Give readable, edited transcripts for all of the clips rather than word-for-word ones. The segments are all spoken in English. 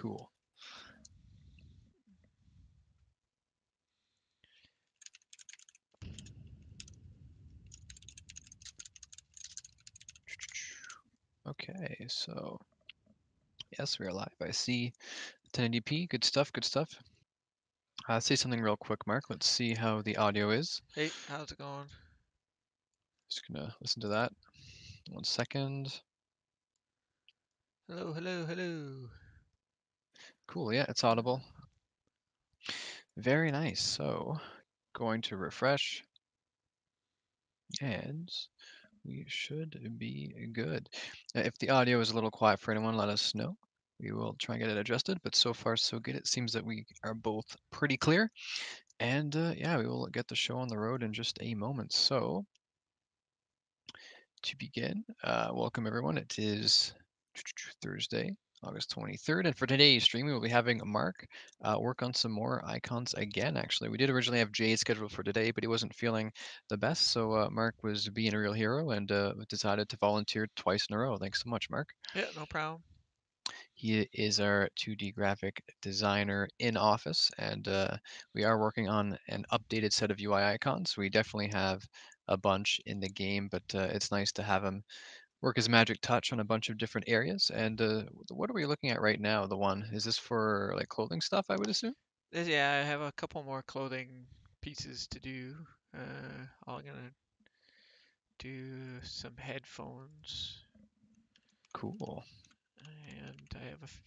Cool. Okay, so yes, we are live. I see 1080p. Good stuff. Good stuff. Say something real quick, Mark. Let's see how the audio is. Hey, how's it going? Just gonna listen to that. 1 second. Hello, hello, hello. Cool. Yeah, it's audible. Very nice. So, going to refresh, and we should be good. If the audio is a little quiet for anyone, let us know. We will try and get it adjusted, but so far so good. It seems that we are both pretty clear. And yeah, we will get the show on the road in just a moment. So, to begin, welcome everyone. It is Thursday, August 23rd, and for today's stream, we will be having Mark work on some more icons again. Actually, we did originally have Jay scheduled for today, but he wasn't feeling the best, so Mark was being a real hero and decided to volunteer twice in a row. Thanks so much, Mark. Yeah, no problem. He is our 2D graphic designer in office, and we are working on an updated set of UI icons. We definitely have a bunch in the game, but it's nice to have him work his magic touch on a bunch of different areas. And what are we looking at right now? The one, is this for like clothing stuff, I would assume? Yeah, I have a couple more clothing pieces to do. I'm gonna do some headphones, Cool. and I have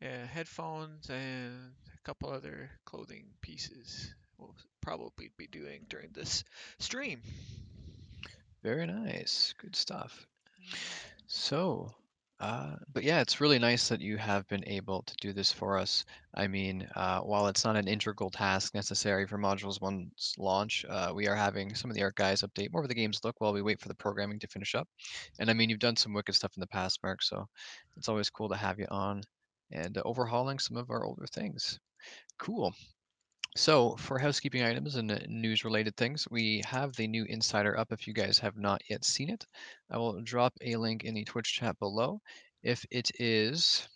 yeah, headphones and a couple other clothing pieces. We'll probably be doing during this stream. Very nice. Good stuff. So, but yeah, it's really nice that you have been able to do this for us. I mean, while it's not an integral task necessary for Modules 1's launch, we are having some of the art guys update more of the game's look while we wait for the programming to finish up. And I mean, you've done some wicked stuff in the past, Mark, so it's always cool to have you on and overhauling some of our older things. Cool. So, for housekeeping items and news related things, we have the new Insider up if you guys have not yet seen it. I will drop a link in the Twitch chat below. If it is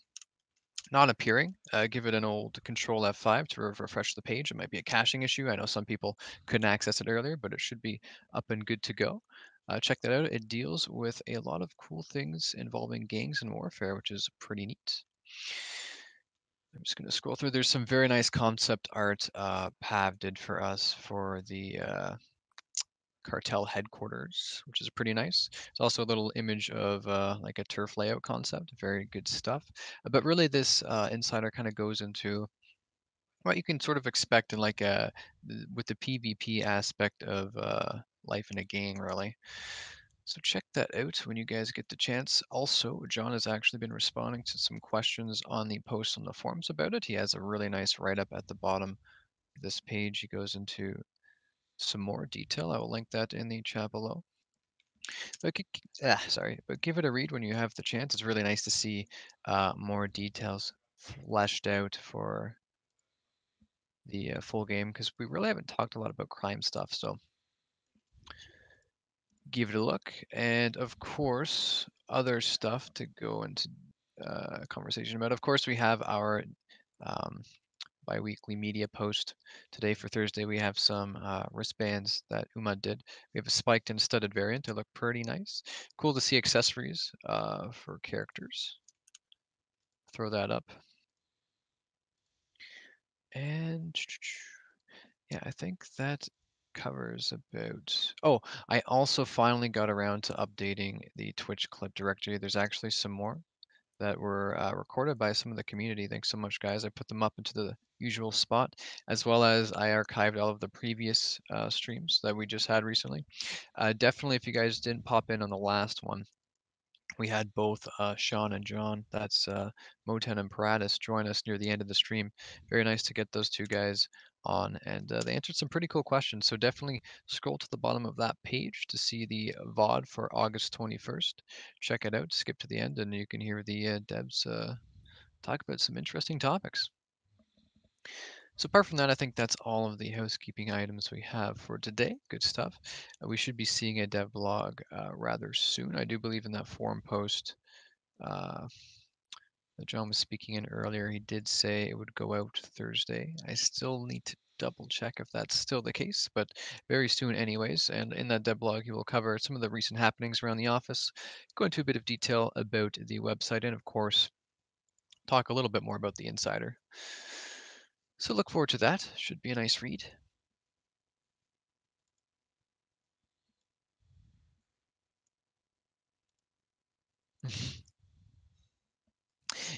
not appearing, give it an old Control F5 to refresh the page. It might be a caching issue. I know some people couldn't access it earlier, but it should be up and good to go. Check that out. It deals with a lot of cool things involving gangs and warfare, which is pretty neat. I'm just going to scroll through. There's some very nice concept art Pav did for us for the cartel headquarters, which is pretty nice. It's also a little image of like a turf layout concept. Very good stuff. But really, this insider kind of goes into what you can sort of expect in like a with the PvP aspect of life in a gang, really. So check that out when you guys get the chance. Also, John has actually been responding to some questions on the post on the forums about it. He has a really nice write-up at the bottom of this page. He goes into some more detail. I will link that in the chat below. But give it a read when you have the chance. It's really nice to see more details fleshed out for the full game because we really haven't talked a lot about crime stuff. So give it a look. And of course, other stuff to go into conversation about. Of course, we have our um, bi-weekly media post. Today for Thursday, we have some wristbands that Uma did. We have a spiked and studded variant. They look pretty nice. Cool to see accessories for characters. Throw that up. And yeah, I think that covers about. Oh, I also finally got around to updating the Twitch clip directory. There's actually some more that were recorded by some of the community. Thanks so much, guys. I put them up into the usual spot, as well as I archived all of the previous streams that we just had recently. Definitely, if you guys didn't pop in on the last one, we had both Sean and John, that's Moten and Paratus, join us near the end of the stream. Very nice to get those two guys on, and they answered some pretty cool questions. So definitely scroll to the bottom of that page to see the VOD for August 21st. Check it out, skip to the end, and you can hear the devs talk about some interesting topics. So apart from that, I think that's all of the housekeeping items we have for today. Good stuff. We should be seeing a dev blog rather soon. I do believe in that forum post. Uh, that John was speaking in earlier, he did say it would go out Thursday. I still need to double check if that's still the case, but very soon anyways. And in that devlog, he will cover some of the recent happenings around the office, go into a bit of detail about the website, and of course, talk a little bit more about the insider. So look forward to that. Should be a nice read.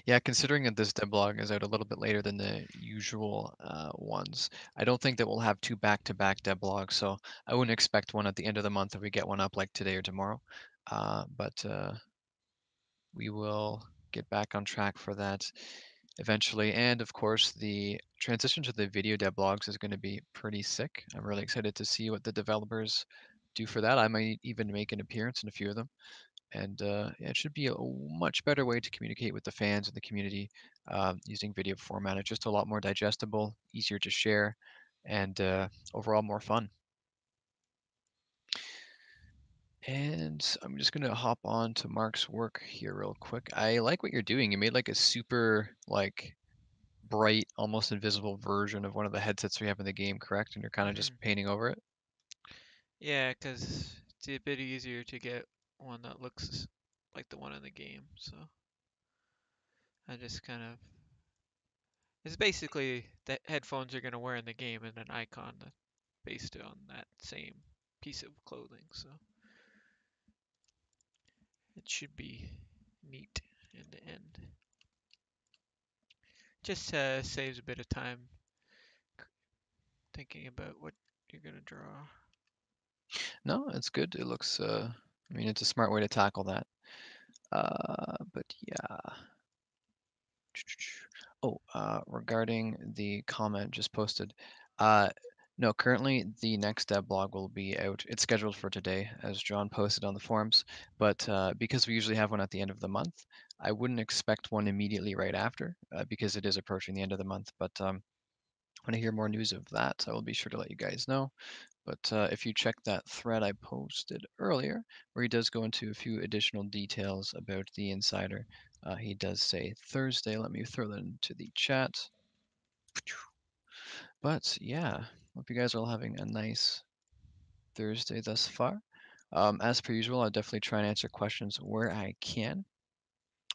Yeah, considering that this devlog is out a little bit later than the usual ones, I don't think that we'll have two back-to-back devlogs, so I wouldn't expect one at the end of the month if we get one up like today or tomorrow. But we will get back on track for that eventually. And of course, the transition to the video devlogs is going to be pretty sick. I'm really excited to see what the developers do for that. I might even make an appearance in a few of them. And yeah, it should be a much better way to communicate with the fans and the community using video format. It's just a lot more digestible, easier to share, and overall more fun. And I'm just gonna hop on to Mark's work here real quick. I like what you're doing. You made like a super like bright, almost invisible version of one of the headsets we have in the game, correct? And you're kind of Hmm. just painting over it. Yeah, because it's a bit easier to get one that looks like the one in the game. So I just kind of it's basically the headphones you're gonna wear in the game and an icon that based on that same piece of clothing. So it should be neat in the end. Just saves a bit of time thinking about what you're gonna draw. No, it's good. It looks. I mean, it's a smart way to tackle that. But yeah. Oh, regarding the comment just posted, uh, no, currently the next dev blog will be out. It's scheduled for today, as John posted on the forums, but because we usually have one at the end of the month, I wouldn't expect one immediately right after, because it is approaching the end of the month. But when I hear more news of that, I will be sure to let you guys know. But if you check that thread I posted earlier, where he does go into a few additional details about the insider, he does say Thursday. Let me throw that into the chat. But yeah, hope you guys are all having a nice Thursday thus far. As per usual, I'll definitely try and answer questions where I can.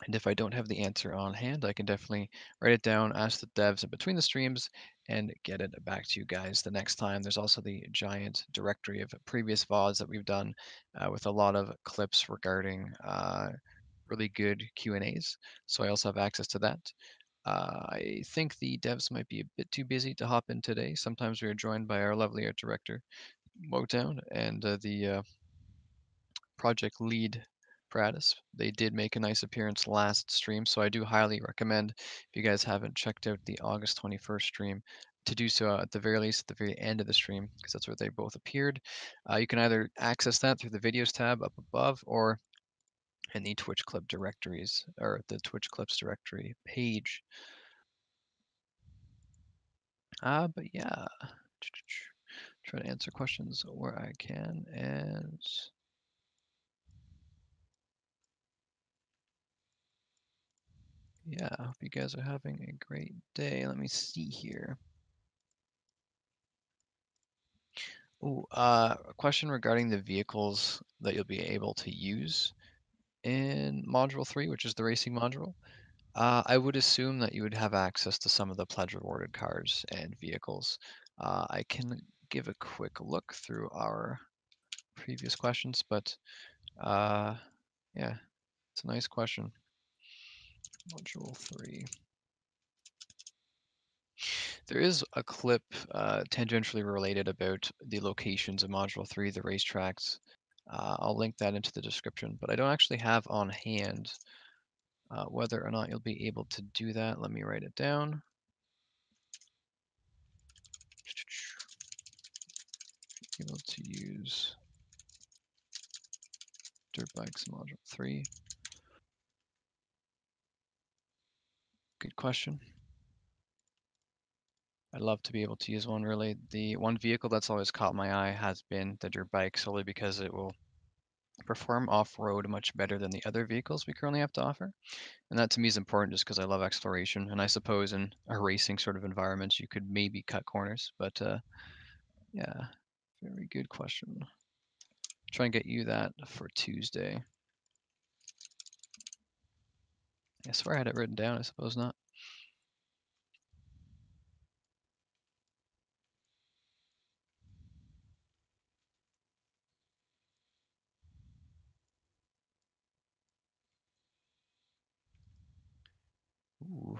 And if I don't have the answer on hand, I can definitely write it down, ask the devs in between the streams, and get it back to you guys the next time. There's also the giant directory of previous VODs that we've done with a lot of clips regarding really good Q&As. So I also have access to that. I think the devs might be a bit too busy to hop in today. Sometimes we are joined by our lovely art director, Motown, and the project lead Pradis. They did make a nice appearance last stream, so I do highly recommend if you guys haven't checked out the August 21st stream to do so at the very least at the very end of the stream because that's where they both appeared. You can either access that through the videos tab up above or in the Twitch clip directories or the Twitch clips directory page. But yeah, try to answer questions where I can and yeah, I hope you guys are having a great day. Let me see here. Oh, a question regarding the vehicles that you'll be able to use in Module 3, which is the racing module. I would assume that you would have access to some of the pledge rewarded cars and vehicles. I can give a quick look through our previous questions, but yeah, it's a nice question. Module 3. There is a clip tangentially related about the locations of Module 3, the racetracks. I'll link that into the description, but I don't actually have on hand whether or not you'll be able to do that. Let me write it down. Able to use dirt bikes in Module 3. Good question. I'd love to be able to use one really. The one vehicle that's always caught my eye has been the dirt bike solely because it will perform off-road much better than the other vehicles we currently have to offer. And that to me is important just because I love exploration. And I suppose in a racing sort of environment, you could maybe cut corners. But yeah, very good question. Try and get you that for Tuesday. I swear I had it written down. I suppose not. Ooh.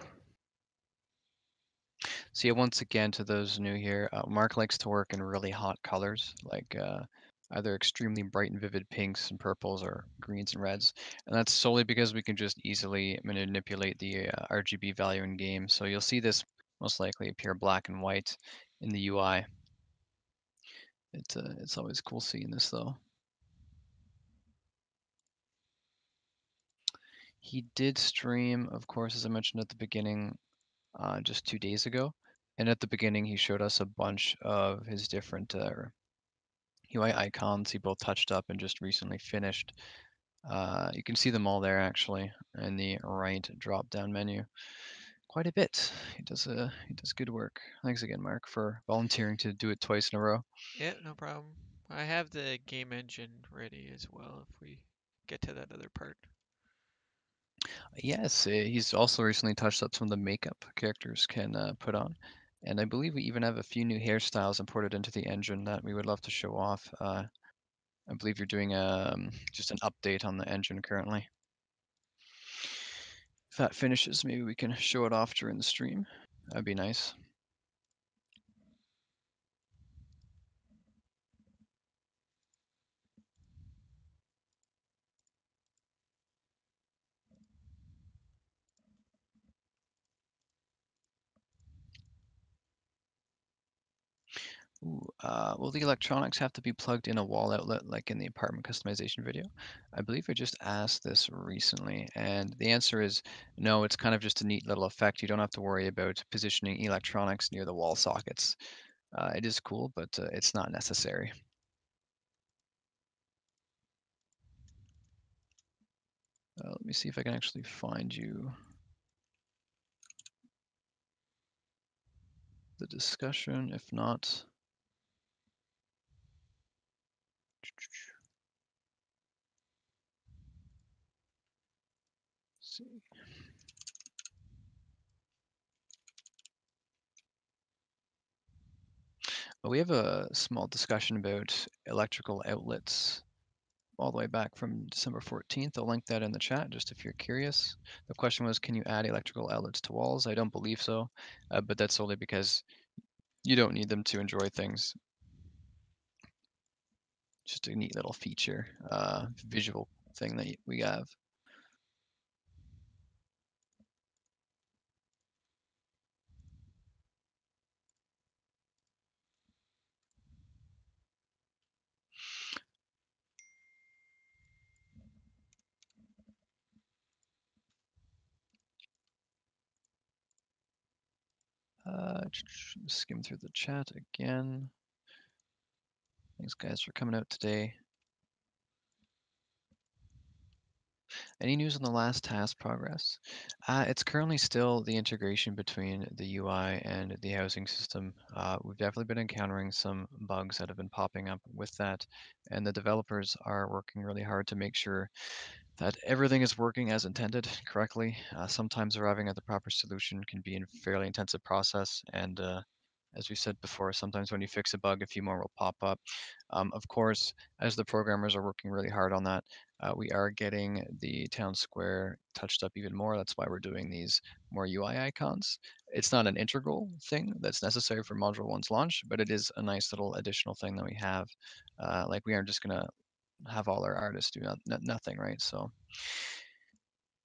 So yeah, once again, to those new here, Mark likes to work in really hot colors, like either extremely bright and vivid pinks and purples or greens and reds. And that's solely because we can just easily manipulate the RGB value in game. So you'll see this most likely appear black and white in the UI. It's always cool seeing this though. He did stream, of course, as I mentioned at the beginning, just 2 days ago. And at the beginning, he showed us a bunch of his different UI icons he both touched up and just recently finished. You can see them all there actually in the right drop-down menu. Quite a bit. He does good work. Thanks again, Mark, for volunteering to do it twice in a row. Yeah, no problem. I have the game engine ready as well if we get to that other part. Yes, he's also recently touched up some of the makeup characters can put on. And I believe we even have a few new hairstyles imported into the engine that we would love to show off. I believe you're doing just an update on the engine currently. If that finishes, maybe we can show it off during the stream. That'd be nice. Ooh, will the electronics have to be plugged in a wall outlet like in the apartment customization video? I believe I just asked this recently, and the answer is no, it's kind of just a neat little effect. You don't have to worry about positioning electronics near the wall sockets. It is cool, but it's not necessary. Let me see if I can actually find you the discussion. If not, see. We have a small discussion about electrical outlets all the way back from December 14th. I'll link that in the chat just if you're curious. The question was, can you add electrical outlets to walls? I don't believe so, but that's solely because you don't need them to enjoy things. Just a neat little feature, visual thing that we have. Skim through the chat again. Thanks guys for coming out today. Any news on the last task progress? It's currently still the integration between the UI and the housing system. We've definitely been encountering some bugs that have been popping up with that, and the developers are working really hard to make sure that everything is working as intended correctly. Sometimes arriving at the proper solution can be a fairly intensive process, and as we said before, sometimes when you fix a bug, a few more will pop up. Of course, as the programmers are working really hard on that, we are getting the town square touched up even more. That's why we're doing these more UI icons. It's not an integral thing that's necessary for Module 1's launch, but it is a nice little additional thing that we have. Like we aren't just gonna have all our artists do nothing, right? So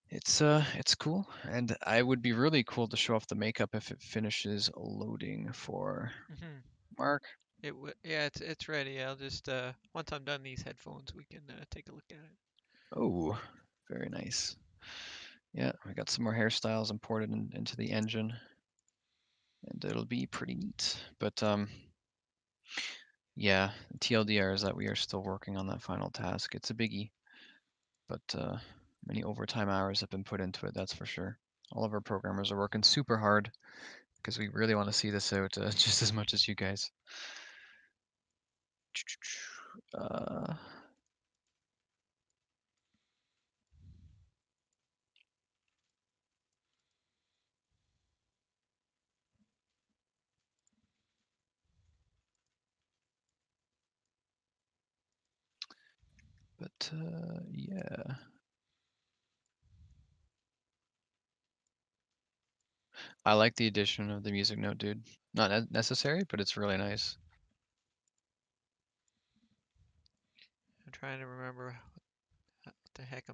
it's cool, and I would be really cool to show off the makeup if it finishes loading for Hmm. Mark. Yeah, it's ready. I'll just once I'm done these headphones, we can take a look at it. Oh, very nice. Yeah, I got some more hairstyles imported into the engine, and it'll be pretty neat. But Yeah, TLDR is that we are still working on that final task. It's a biggie, but many overtime hours have been put into it, that's for sure. All of our programmers are working super hard because we really want to see this out just as much as you guys. Uh, but yeah, I like the addition of the music note, dude. Not necessary, but it's really nice. I'm trying to remember what the heck a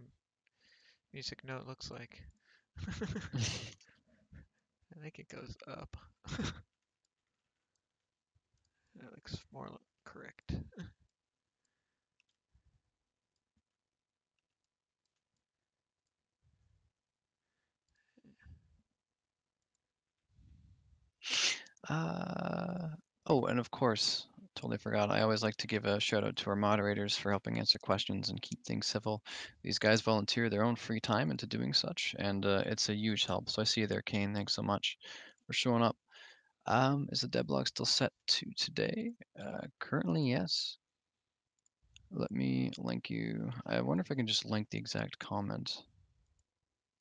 music note looks like. I think it goes up. That looks more correct. Uh, oh, and of course, totally forgot. I always like to give a shout out to our moderators for helping answer questions and keep things civil. These guys volunteer their own free time into doing such, and it's a huge help. So I see you there, Kane. Thanks so much for showing up. Is the deadlock still set to today? Currently, yes. Let me link you. I wonder if I can just link the exact comment.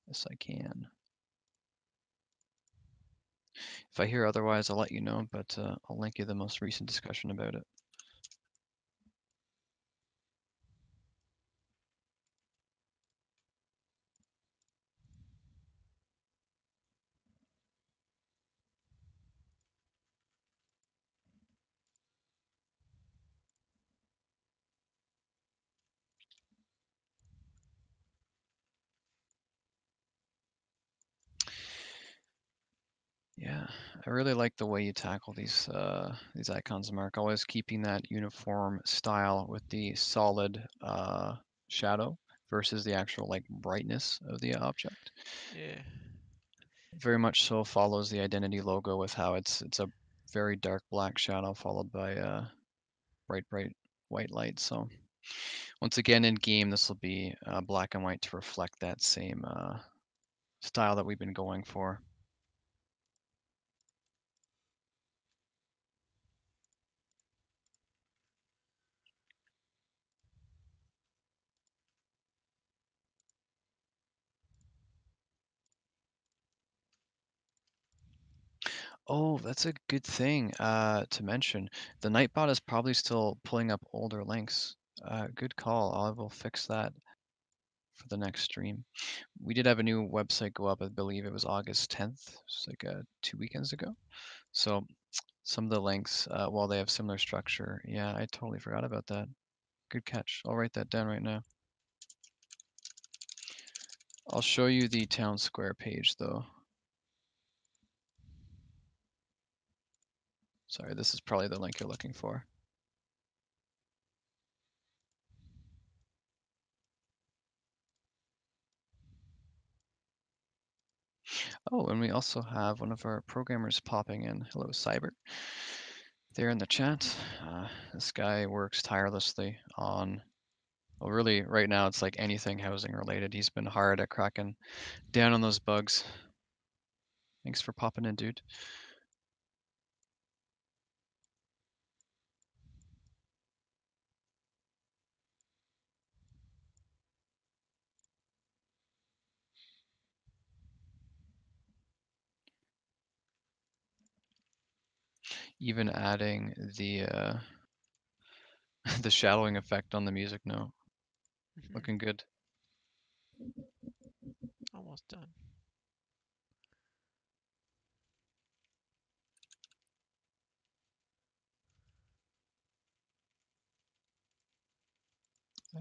Yes, I can. If I hear otherwise, I'll let you know, but I'll link you the most recent discussion about it. Yeah, I really like the way you tackle these icons, Mark. Always keeping that uniform style with the solid shadow versus the actual like brightness of the object. Yeah. Very much so follows the identity logo with how it's a very dark black shadow followed by bright white light. So once again in game, this will be black and white to reflect that same style that we've been going for. Oh, that's a good thing to mention. The Nightbot is probably still pulling up older links. Good call. I will fix that for the next stream. We did have a new website go up. I believe it was August 10th. It's like 2 weekends ago. So some of the links, while they have similar structure, yeah, I totally forgot about that. Good catch. I'll write that down right now. I'll show you the town square page though. Sorry, this is probably the link you're looking for. Oh, and we also have one of our programmers popping in. Hello, Cyber. There in the chat. This guy works tirelessly on, well, really, right now it's like anything housing related. He's been hard at cracking down on those bugs. Thanks for popping in, dude. Even adding the the shadowing effect on the music note. Looking good. Almost done. Uh,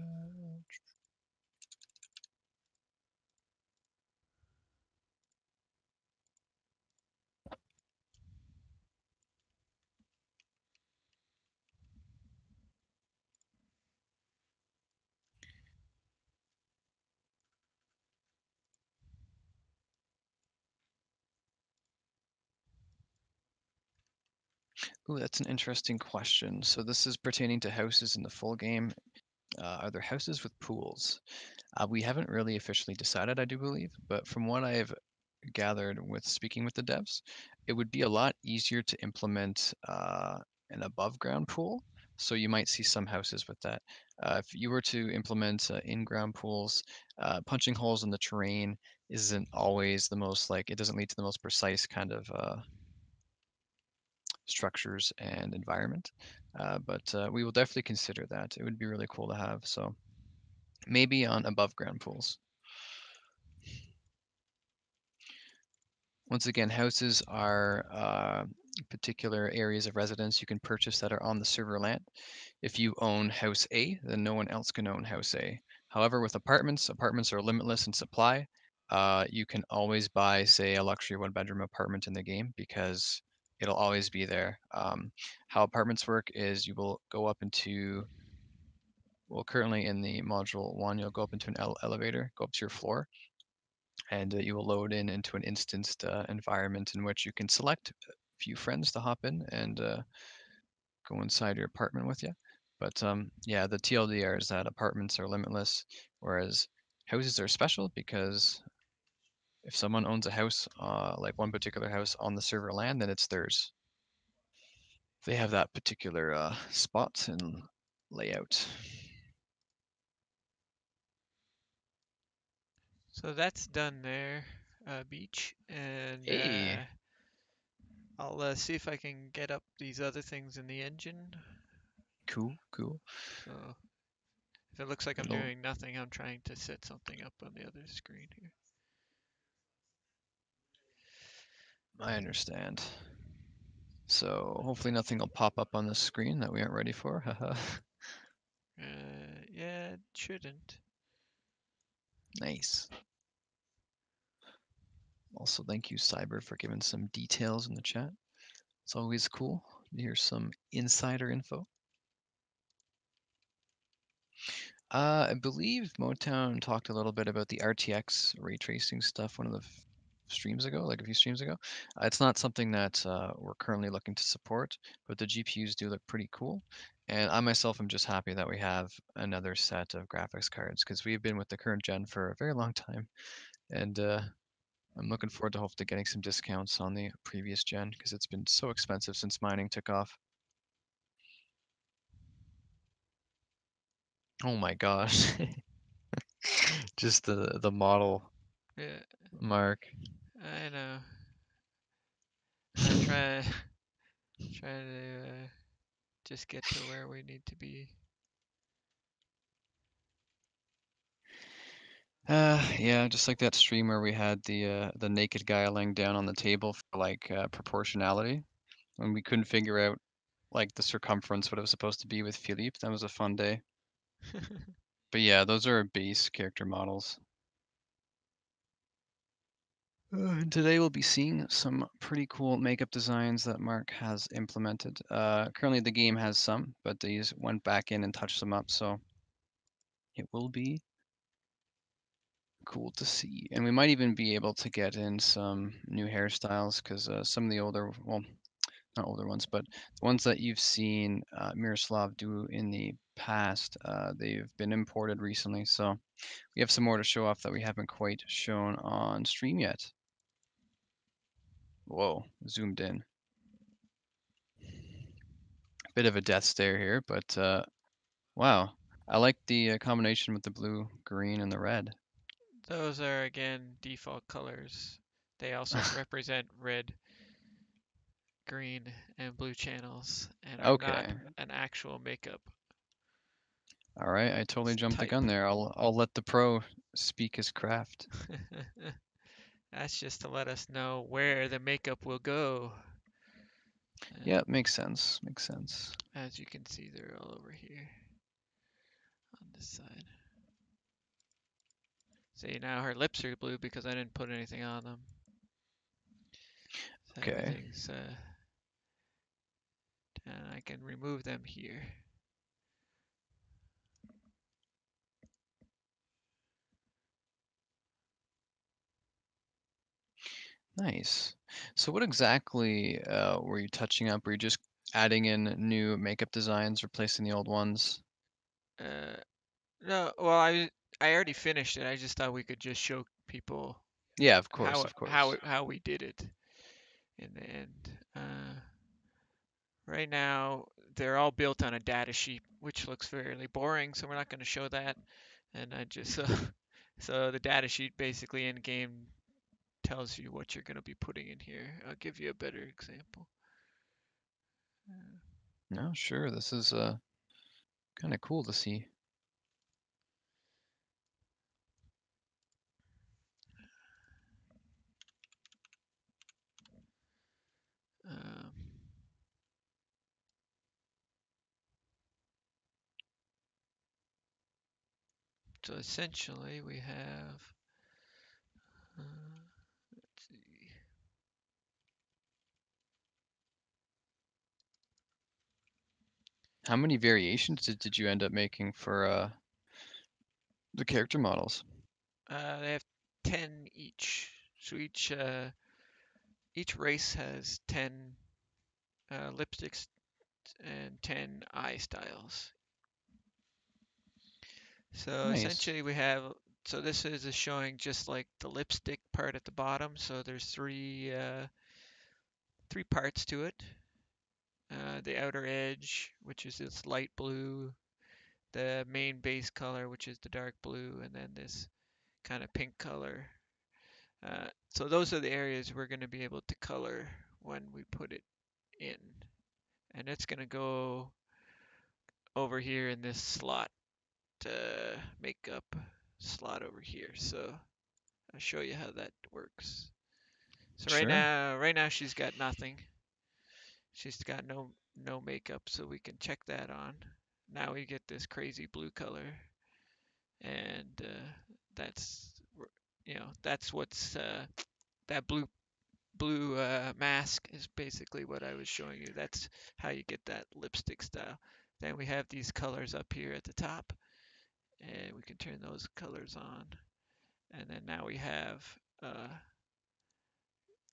Ooh, that's an interesting question. So this is pertaining to houses in the full game. Are there houses with pools? We haven't really officially decided, I do believe, but from what I've gathered with speaking with the devs, it would be a lot easier to implement an above ground pool. So you might see some houses with that. If you were to implement in-ground pools, punching holes in the terrain isn't always the most like it doesn't lead to the most precise kind of structures and environment. But we will definitely consider that. It would be really cool to have. So maybe on above ground pools. Once again, houses are particular areas of residence you can purchase that are on the server land. If you own House A, then no one else can own House A. However, with apartments, apartments are limitless in supply. You can always buy, say, a luxury one-bedroom apartment in the game because it'll always be there. How apartments work is you will go up into, well, currently in the module one, you'll go up into an elevator, go up to your floor, and you will load in into an instanced environment in which you can select a few friends to hop in and go inside your apartment with you. But yeah, the TLDR is that apartments are limitless, whereas houses are special because if someone owns a house, like one particular house on the server land, then it's theirs. They have that particular spot and layout. So that's done there, beach, and Hey, I'll see if I can get up these other things in the engine. cool, cool. So if it looks like I'm It'll, doing nothing, I'm trying to set something up on the other screen here. I understand. So hopefully nothing will pop up on the screen that we aren't ready for. Haha. Yeah, it shouldn't. Nice. Also, thank you, Cyber, for giving some details in the chat. It's always cool to hear some insider info. I believe Motown talked a little bit about the RTX ray tracing stuff one of the streams ago, like a few streams ago. It's not something that we're currently looking to support, but the GPUs do look pretty cool. And I myself am just happy that we have another set of graphics cards because we've been with the current gen for a very long time. And I'm looking forward to hopefully getting some discounts on the previous gen because it's been so expensive since mining took off. Oh my gosh. Just the model Yeah, mark. I know. I'm trying trying to just get to where we need to be. Yeah, just like that stream where we had the naked guy laying down on the table for like proportionality, and we couldn't figure out like the circumference what it was supposed to be with Philippe. That was a fun day. But yeah, those are base character models. And today we'll be seeing some pretty cool makeup designs that Mark has implemented. Currently the game has some, but these went back in and touched them up, so it will be cool to see. And we might even be able to get in some new hairstyles because some of the older, well, not older ones, but the ones that you've seen Miroslav do in the past, they've been imported recently. So we have some more to show off that we haven't quite shown on stream yet. Whoa, zoomed in. Bit of a death stare here, but wow. I like the combination with the blue, green, and the red. Those are again default colors. They also represent red, green, and blue channels and are not Okay. an actual makeup All right, I totally jumped the type. gun there. I'll let the pro speak his craft. That's just to let us know where the makeup will go. Yeah, And makes sense. Makes sense. as you can see, they're all over here on this side. See, now her lips are blue because I didn't put anything on them. So Okay. everything's, and I can remove them here. Nice. So what exactly were you touching up? Were you just adding in new makeup designs, replacing the old ones? Uh, no, well, I already finished it. I just thought we could just show people Yeah, of course, how of course. how we did it in the end. Right now, they're all built on a data sheet, which looks fairly boring, so we're not going to show that. And I just so the data sheet basically in game tells you what you're going to be putting in here. I'll give you a better example. No, sure. This is kind of cool to see. Um, so essentially, we have. Let's see. How many variations did you end up making for the character models? They have 10 each. So each race has 10 lipsticks and 10 eye styles. So Nice. essentially we have, so this is showing just like the lipstick part at the bottom. So there's three parts to it. The outer edge, which is this light blue, the main base color, which is the dark blue, and then this kind of pink color. So those are the areas we're going to be able to color when we put it in. And it's going to go over here in this slot, makeup slot over here. So I'll show you how that works. So Sure. right now she's got nothing. She's got no makeup, so we can check that on. Now we get this crazy blue color, and that's that's what's that blue mask is basically what I was showing you. That's how you get that lipstick style. Then we have these colors up here at the top, and we can turn those colors on. And then now we have uh,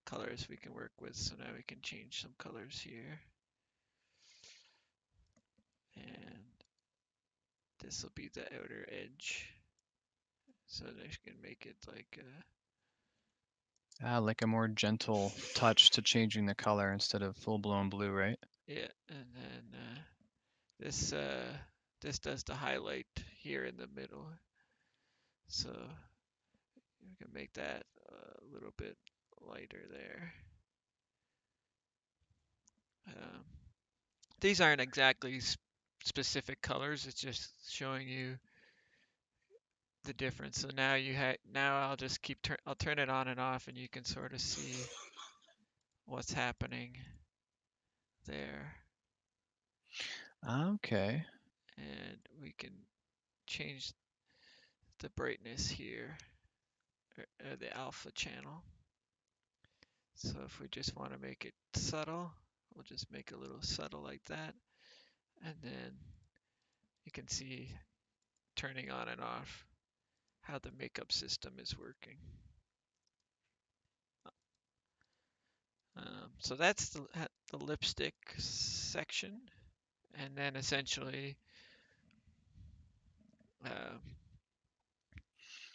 colors we can work with. So now we can change some colors here. And this will be the outer edge. So I can make it like, Like a more gentle touch to changing the color instead of full-blown blue, right? yeah. And then this, this does the highlight here in the middle. So we can make that a little bit lighter there. Um, these aren't exactly specific colors. It's just showing you the difference. So now now I'll just I'll turn it on and off, and you can sort of see what's happening there. Okay. And we can change the brightness here, or the alpha channel. So if we just want to make it subtle, we'll just make a little subtle like that. And then you can see turning on and off how the makeup system is working. So that's the lipstick section. And then essentially uh,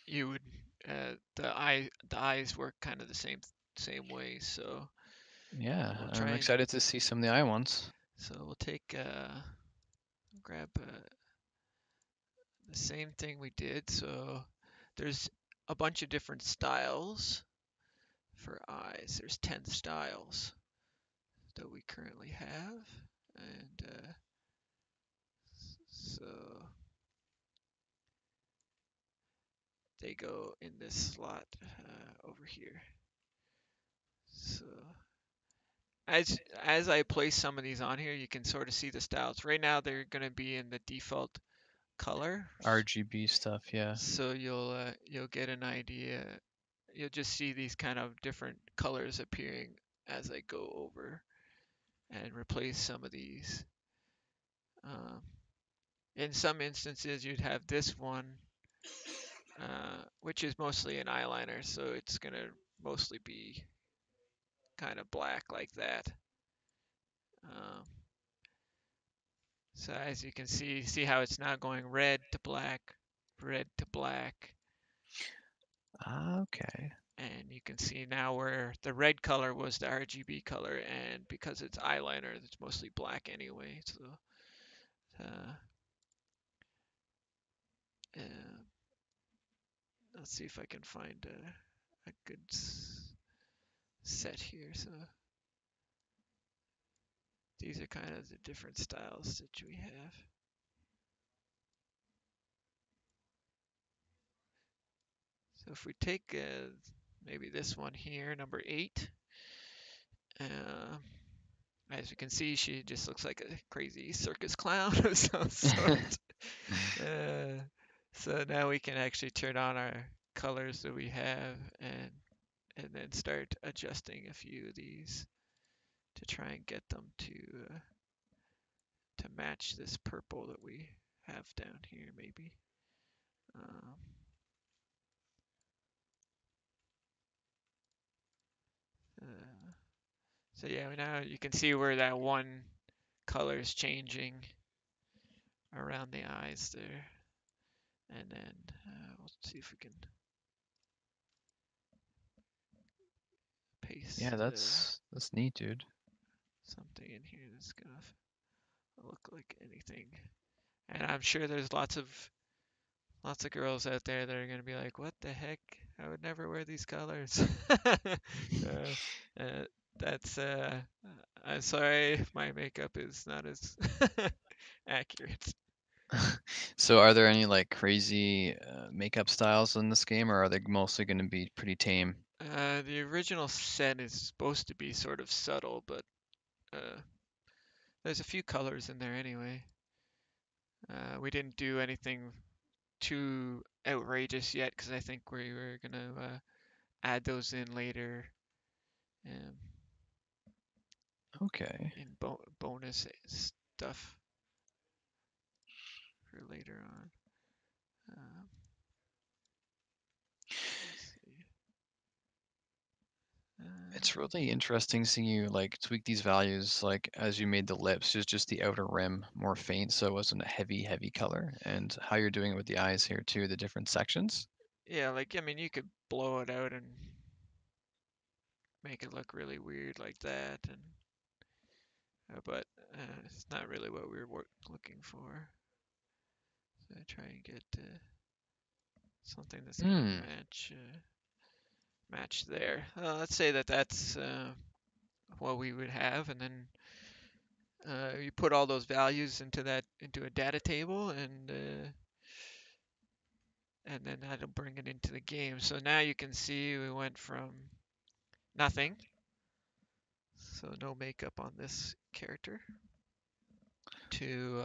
you would the eyes work kind of the same way. So Yeah, we'll I'm try and excited to see some of the eye ones. so we'll take grab the same thing we did. So there's a bunch of different styles for eyes. There's 10 styles that we currently have, and so they go in this slot over here. So as I place some of these on here, you can sort of see the styles. Right now, they're going to be in the default color, RGB stuff, yeah. so you'll get an idea. You'll just see these kind of different colors appearing as I go over and replace some of these. Um, in some instances, you'd have this one, which is mostly an eyeliner, so it's going to mostly be kind of black like that. Um, So as you can see how it's now going red to black, Okay. and you can see now where the red color was the RGB color, and because it's eyeliner, it's mostly black anyway. So uh, uh, let's see if I can find a good set here. So these are kind of the different styles that we have. So if we take maybe this one here, number 8, uh, as you can see, she just looks like a crazy circus clown of some sort. Uh, so now we can actually turn on our colors that we have and then start adjusting a few of these to try and get them to match this purple that we have down here maybe. Um, uh, so yeah, now you can see where that one color is changing around the eyes there. And then we'll see if we can Yeah, paste that's neat, dude. something in here that's gonna look like anything. And I'm sure there's lots of girls out there that are gonna be like, "What the heck? I would never wear these colors." Uh, that's I'm sorry if my makeup is not as accurate. So are there any like crazy makeup styles in this game, or are they mostly going to be pretty tame? The original set is supposed to be sort of subtle, but uh, there's a few colors in there anyway. We didn't do anything too outrageous yet because I think we were gonna add those in later um, Okay. in bonus stuff for later on. Um, let's see. It's really interesting seeing you like tweak these values like as you made the lips, just the outer rim more faint so it wasn't a heavy color, and how you're doing it with the eyes here too, the different sections. Yeah, like I mean, you could blow it out and make it look really weird like that, and but it's not really what we were looking for. So I try and get something that's gonna Hmm. match there. Let's say that that's what we would have, and then you put all those values into a data table, and then that'll bring it into the game. So now you can see we went from nothing, so no makeup on this character, to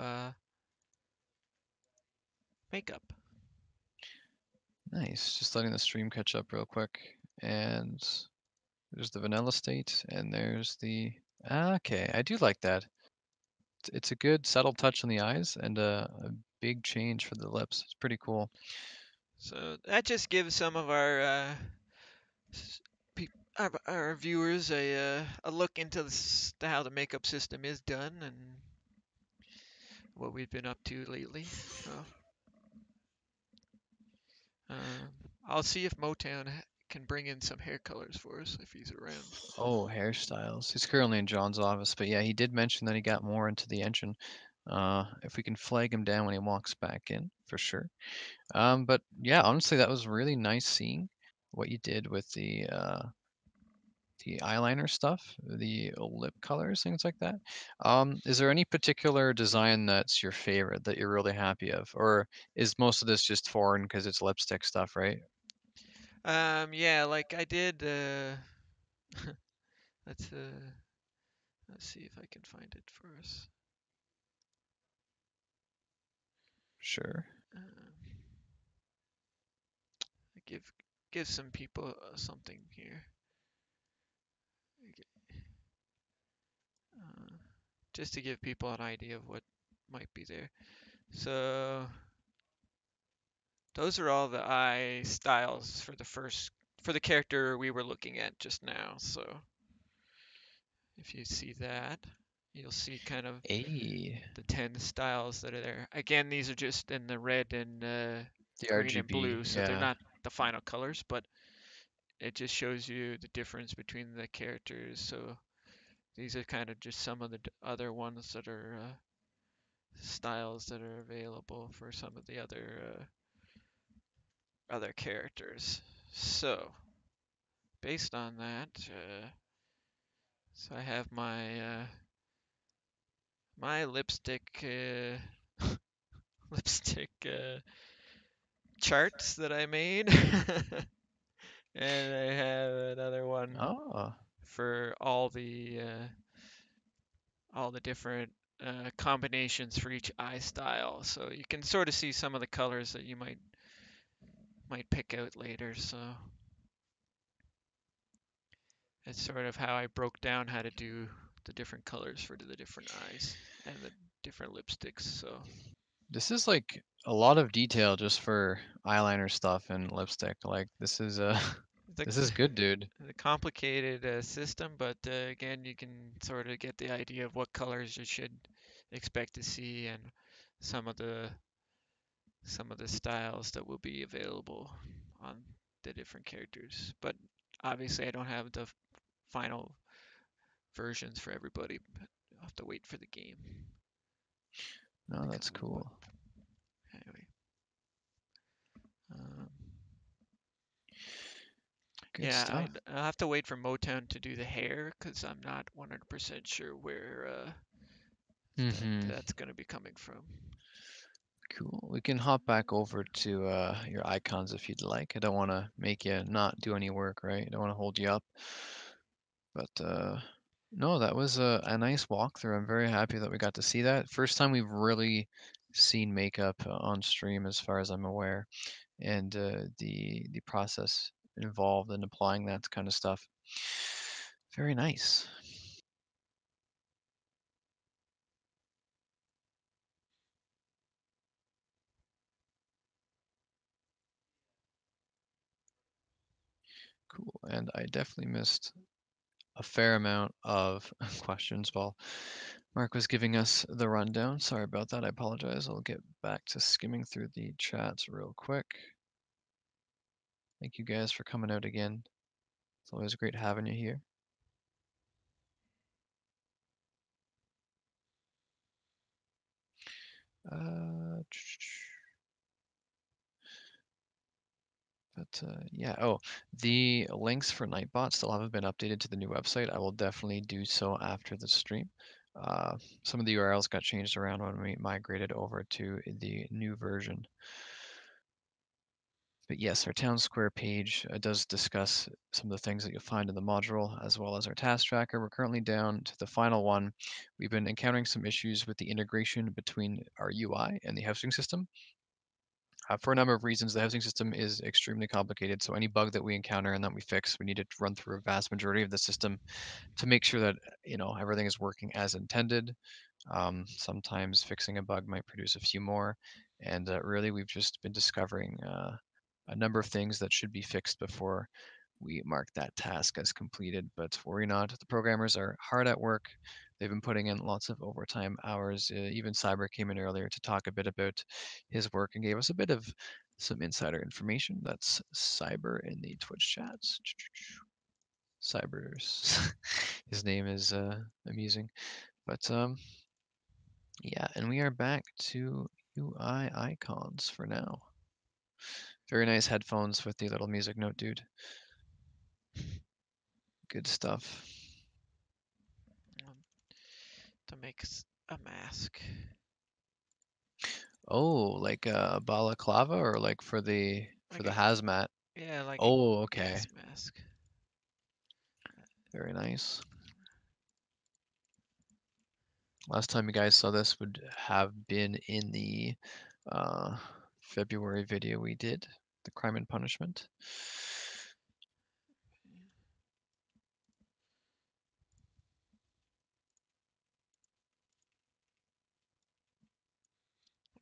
makeup. Nice. Just letting the stream catch up real quick. And there's the vanilla state, and there's the. Okay, I do like that. It's a good subtle touch on the eyes and a big change for the lips. It's pretty cool. So that just gives some of our our viewers a look into how the makeup system is done and what we've been up to lately. So um, I'll see if Motown can bring in some hair colors for us if he's around. Oh, hairstyles. He's currently in John's office, but yeah, he did mention that he got more into the engine. If we can flag him down when he walks back in, for sure. But yeah, honestly, that was really nice seeing what you did with the eyeliner stuff, the lip colors, things like that. Is there any particular design that's your favorite that you're really happy of, or is most of this just foreign because it's lipstick stuff, right? Yeah, like I did. Let's let's see if I can find it for us. Sure. Um, give give some people something here. Uh, just to give people an idea of what might be there. So those are all the eye styles for the character we were looking at just now. So if you see that, You'll see kind of A, the 10 styles that are there. Again, these are just in the red and the green and blue, RGB, so they're yeah. not the final colors, but it just shows you the difference between the characters. So these are kind of just some of the other ones that are styles that are available for some of the other characters. So based on that, so I have my lipstick lipstick charts that I made, and I have another one Oh, for all the different combinations for each eye style. So you can sort of see some of the colors that you might pick out later. So it's sort of how I broke down how to do the different colors for the different eyes and the different lipsticks. So this is like a lot of detail just for eyeliner stuff and lipstick. Like this is the this is good, dude. the complicated system, but again, you can sort of get the idea of what colors you should expect to see and some of the some of the styles that will be available on the different characters. But obviously, I don't have the final versions for everybody. But I'll have to wait for the game No, to that's come out. But cool. anyway, um, Good yeah, stuff. I'll have to wait for Motown to do the hair because I'm not 100% sure where Mm-hmm. that's going to be coming from. Cool. We can hop back over to your icons if you'd like. I don't want to make you not do any work, right? I don't want to hold you up. But no, that was a nice walkthrough. I'm very happy that we got to see that. First time we've really seen makeup on stream, as far as I'm aware, and the process involved in applying that kind of stuff. Very nice. Cool. And I definitely missed a fair amount of questions while Mark was giving us the rundown. Sorry about that. I apologize. I'll get back to skimming through the chats real quick. Thank you guys for coming out again. It's always great having you here. Uh, yeah. Oh, the links for Nightbot still haven't been updated to the new website. I will definitely do so after the stream. Uh, some of the URLs got changed around when we migrated over to the new version. But yes, our town square page does discuss some of the things that you'll find in the module, as well as our task tracker. We're currently down to the final one. We've been encountering some issues with the integration between our UI and the housing system. For a number of reasons, the housing system is extremely complicated. So any bug that we encounter and that we fix, we need to run through a vast majority of the system to make sure that everything is working as intended. Sometimes fixing a bug might produce a few more, and really we've just been discovering a number of things that should be fixed before we mark that task as completed. But worry not, the programmers are hard at work. They've been putting in lots of overtime hours. Even Cyber came in earlier to talk a bit about his work and gave us a bit of some insider information. That's Cyber in the Twitch chats. Cyber's his name is amusing. But yeah, and we are back to UI icons for now. Very nice headphones with the little music note, dude. Good stuff. um, to make a mask, Oh, like a balaclava or like for like the a hazmat. yeah, like a Oh, okay. gas mask. Very nice. Last time you guys saw this would have been in the uh, February video we did, the crime and punishment.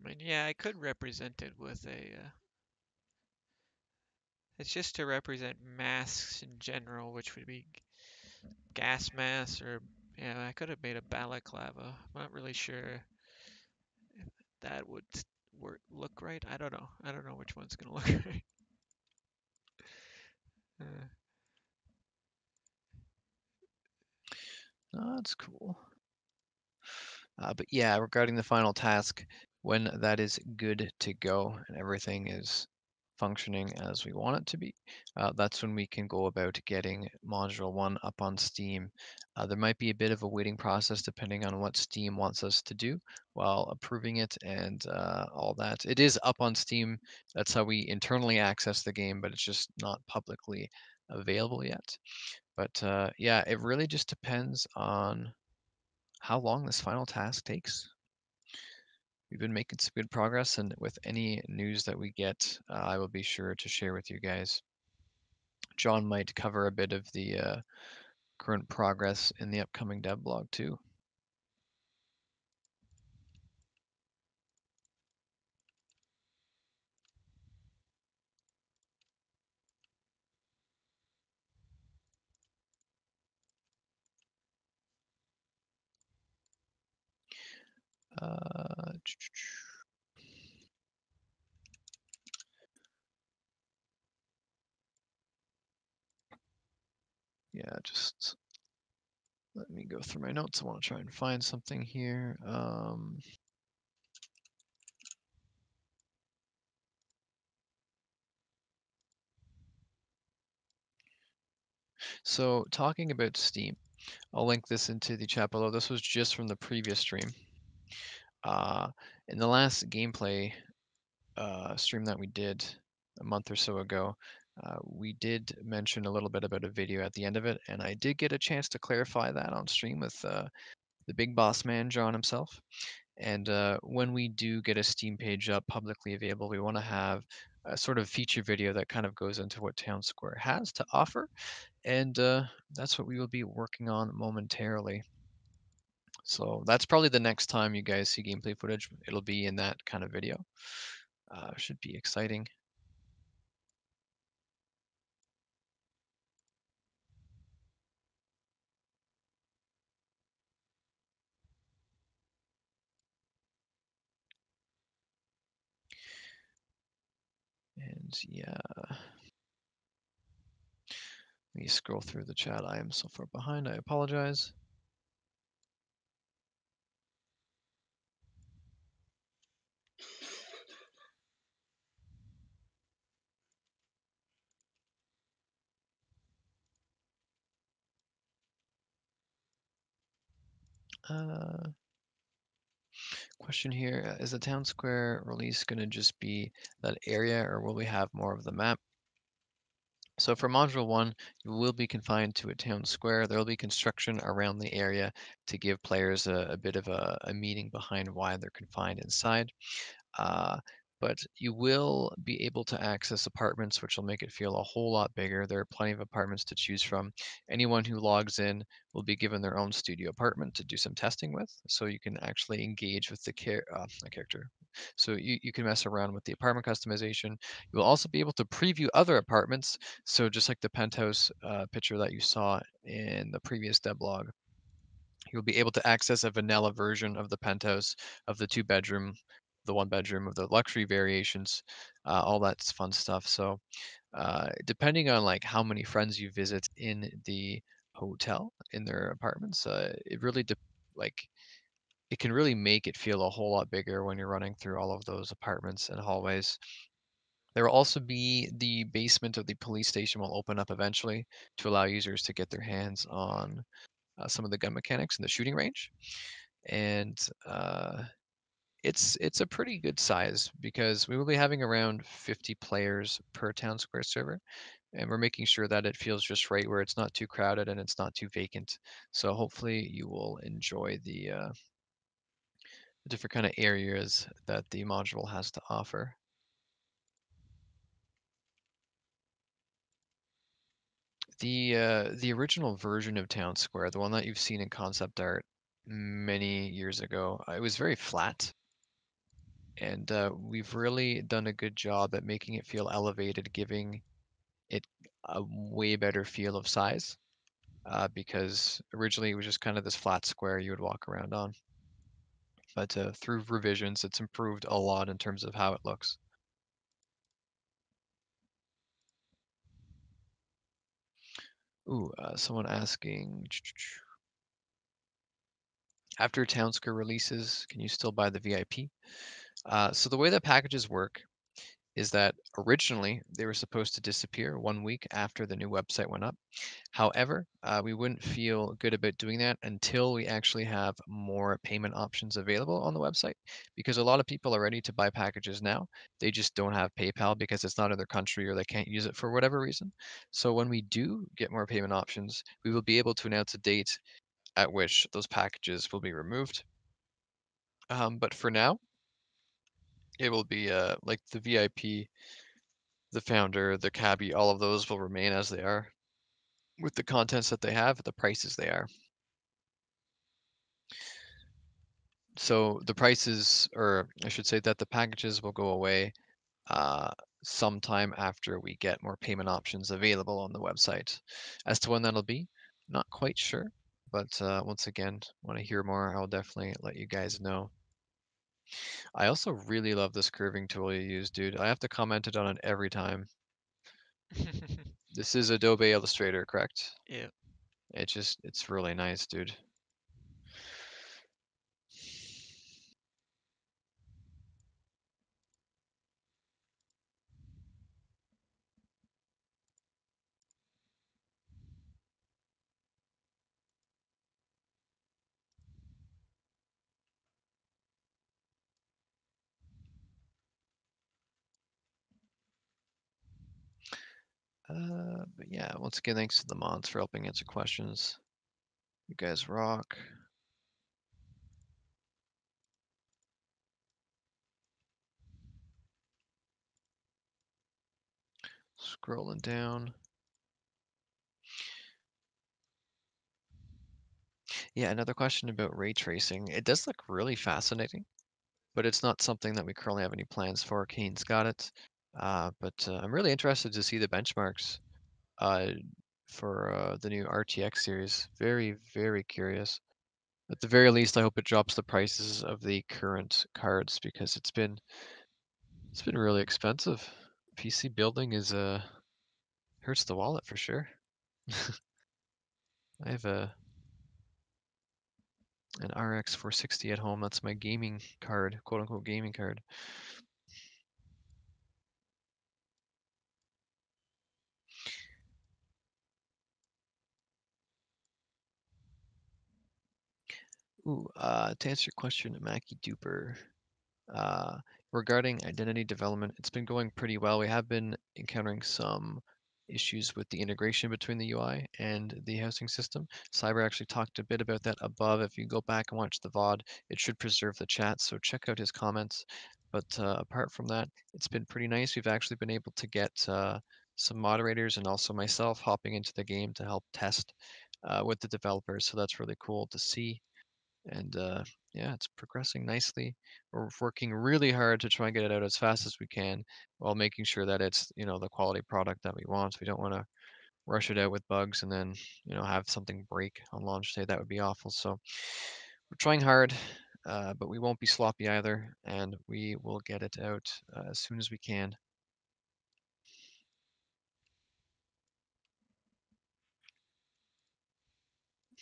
I mean, yeah, I could represent it with a. It's just to represent masks in general, which would be gas masks or Yeah, I could have made a balaclava. I'm not really sure if that would work look right. I don't know. I don't know which one's gonna look right. Uh, Oh, that's cool. But yeah, regarding the final task, when that is good to go and everything is functioning as we want it to be, that's when we can go about getting Module 1 up on Steam. There might be a bit of a waiting process depending on what Steam wants us to do while approving it and all that. It is up on Steam. That's how we internally access the game, but it's just not publicly available yet. But yeah, it really just depends on how long this final task takes. We've been making some good progress, and with any news that we get, I will be sure to share with you guys. John might cover a bit of the current progress in the upcoming dev blog too. Uh, yeah, just let me go through my notes. I want to try and find something here. So talking about Steam, I'll link this into the chat below. This was just from the previous stream. Uh, in the last gameplay stream that we did a month or so ago, we did mention a little bit about a video at the end of it, and I did get a chance to clarify that on stream with the big boss man, John himself. And when we do get a Steam page up publicly available, we want to have a sort of feature video that kind of goes into what Town Square has to offer, and that's what we will be working on momentarily. So that's probably the next time you guys see gameplay footage. It'll be in that kind of video. Should be exciting. And yeah, let me scroll through the chat. I am so far behind. I apologize. Uh, Question here. Is the town square release going to just be that area, or will we have more of the map? So for Module 1, you will be confined to a town square. There will be construction around the area to give players a bit of a meaning behind why they're confined inside. Uh, but you will be able to access apartments, which will make it feel a whole lot bigger. There are plenty of apartments to choose from. Anyone who logs in will be given their own studio apartment to do some testing with, so you can actually engage with the character. So you can mess around with the apartment customization. You will also be able to preview other apartments. So just like the penthouse picture that you saw in the previous devlog, you'll be able to access a vanilla version of the penthouse, of the two bedroom, the one bedroom, of the luxury variations, all that's fun stuff. So depending on like how many friends you visit in the hotel, in their apartments, it really like it can really make it feel a whole lot bigger when you're running through all of those apartments and hallways. There will also be the basement of the police station will open up eventually to allow users to get their hands on some of the gun mechanics in the shooting range. And it's a pretty good size because we will be having around 50 players per town square server, and we're making sure that it feels just right where it's not too crowded and it's not too vacant. So hopefully you will enjoy the different kind of areas that the module has to offer. The original version of Town Square, the one that you've seen in concept art many years ago, it was very flat, and we've really done a good job at making it feel elevated, giving it a way better feel of size. because originally it was just kind of this flat square you would walk around on. But through revisions, it's improved a lot in terms of how it looks. Ooh, someone asking, after Town Square releases, can you still buy the VIP? So the way that packages work is that originally they were supposed to disappear 1 week after the new website went up. However, we wouldn't feel good about doing that until we actually have more payment options available on the website, because a lot of people are ready to buy packages now. They just don't have PayPal because it's not in their country or they can't use it for whatever reason. So when we do get more payment options, we will be able to announce a date at which those packages will be removed. But for now, it will be like the VIP, the founder, the cabbie, all of those will remain as they are with the contents that they have at the prices they are. So the prices, or I should say that the packages will go away uh, sometime after we get more payment options available on the website. As to when that'll be, not quite sure. But once again, when I hear more, I'll definitely let you guys know. I also really love this curving tool you use, dude. I have to comment it on it every time. This is Adobe Illustrator, correct? Yeah. It's really nice, dude. But yeah, once again, thanks to the mods for helping answer questions. You guys rock. Scrolling down. Yeah, another question about ray tracing. It does look really fascinating, but it's not something that we currently have any plans for. Kane's got it. But I'm really interested to see the benchmarks uh, for the new RTX series. Very, very curious. At the very least, I hope it drops the prices of the current cards because it's been really expensive. PC building is hurts the wallet for sure. I have an RX 460 at home. That's my gaming card, quote unquote gaming card. Ooh, to answer your question, Mackie Duper, uh, regarding identity development, it's been going pretty well. We have been encountering some issues with the integration between the UI and the housing system. Cyber actually talked a bit about that above. If you go back and watch the VOD, it should preserve the chat, so check out his comments. But apart from that, it's been pretty nice. We've actually been able to get some moderators and also myself hopping into the game to help test with the developers, so that's really cool to see. And yeah, it's progressing nicely. We're working really hard to try and get it out as fast as we can while making sure that it's, the quality product that we want. We don't want to rush it out with bugs and then, have something break on launch day. That would be awful. So we're trying hard, but we won't be sloppy either, and we will get it out as soon as we can.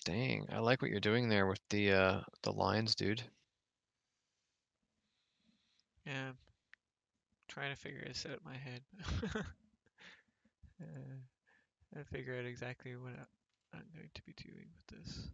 Dang, I like what you're doing there with the lines, dude. Yeah. I'm trying to figure this out in my head. I figure out exactly what I'm going to be doing with this.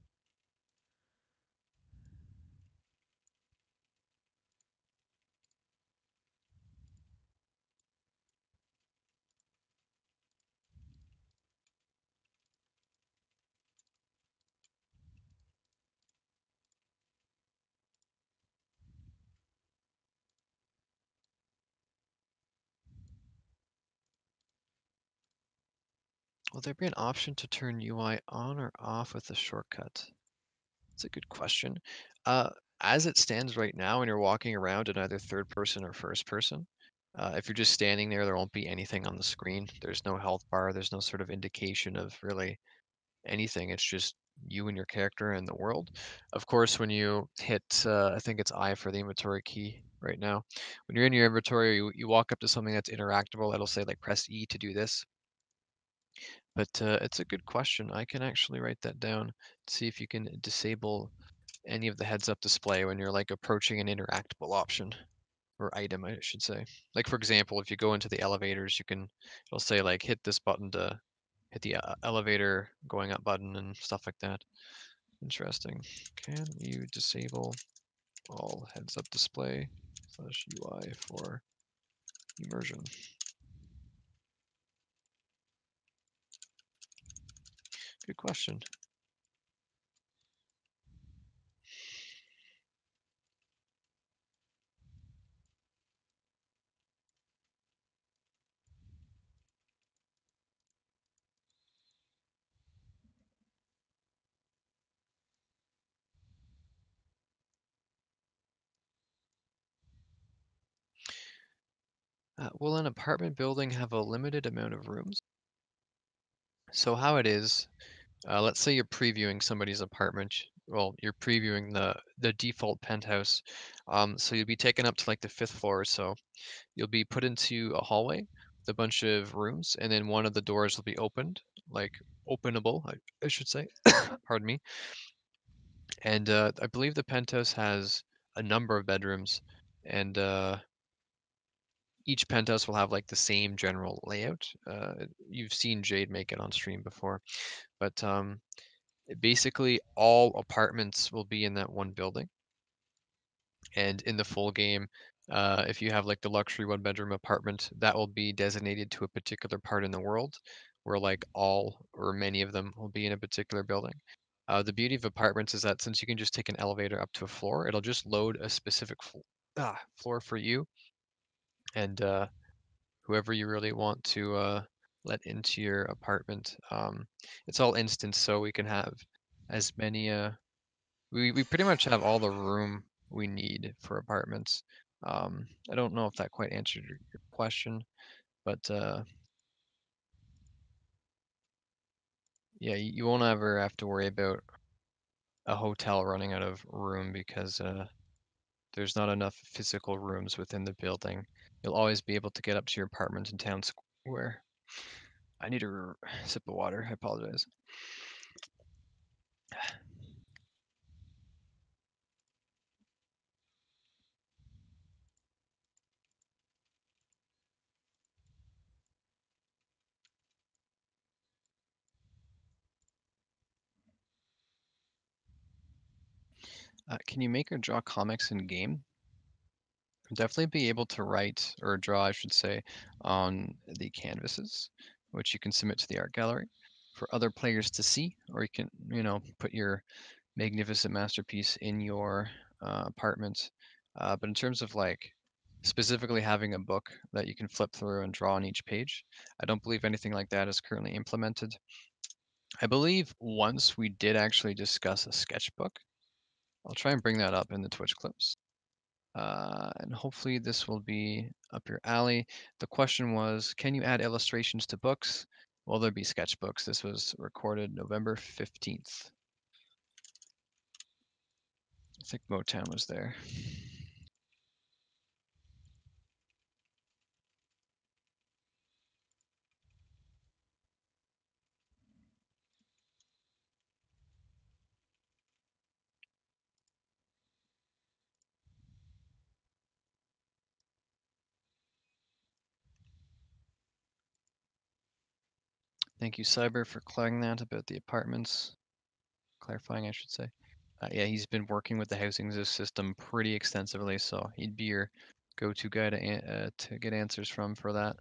Will there be an option to turn UI on or off with a shortcut? That's a good question. Uh, as it stands right now, when you're walking around in either third person or first person, if you're just standing there, there won't be anything on the screen. There's no health bar. There's no sort of indication of really anything. It's just you and your character and the world. Of course, when you hit, I think it's I for the inventory key right now. When you're in your inventory, you walk up to something that's interactable. It'll say like press E to do this. But it's a good question. I can actually write that down. See if you can disable any of the heads-up display when you're like approaching an interactable option or item, I should say. Like for example, if you go into the elevators, it'll say like hit this button to hit the elevator going up button and stuff like that. Interesting. Can you disable all heads-up display slash UI for immersion? Good question. Will an apartment building have a limited amount of rooms? So how it is, let's say you're previewing somebody's apartment. Well, you're previewing the default penthouse. So you'll be taken up to like the fifth floor or so. You'll be put into a hallway with a bunch of rooms, and then one of the doors will be opened, like openable, I should say. Pardon me. And I believe the penthouse has a number of bedrooms, and each penthouse will have like the same general layout. You've seen Jade make it on stream before, but basically all apartments will be in that one building. And in the full game, if you have like the luxury one bedroom apartment, that will be designated to a particular part in the world where like all or many of them will be in a particular building. The beauty of apartments is that since you can just take an elevator up to a floor, it'll just load a specific floor for you and whoever you really want to let into your apartment. It's all instant, so we can have as many we pretty much have all the room we need for apartments. I don't know if that quite answered your question, but yeah, you won't ever have to worry about a hotel running out of room because there's not enough physical rooms within the building. You'll always be able to get up to your apartment in town square. I need a sip of water. I apologize. Can you make or draw comics in game? Definitely be able to write or draw, I should say, on the canvases, which you can submit to the art gallery for other players to see, or you can, put your magnificent masterpiece in your apartment. But in terms of like specifically having a book that you can flip through and draw on each page, I don't believe anything like that is currently implemented. I believe once we did actually discuss a sketchbook. I'll try and bring that up in the Twitch clips. And hopefully this will be up your alley. The question was, can you add illustrations to books? Will there be sketchbooks? This was recorded November 15th. I think Motown was there. Thank you, Cyber, for clarifying that about the apartments. Clarifying, I should say. Yeah, he's been working with the housing system pretty extensively, so he'd be your go-to guy to get answers from for that.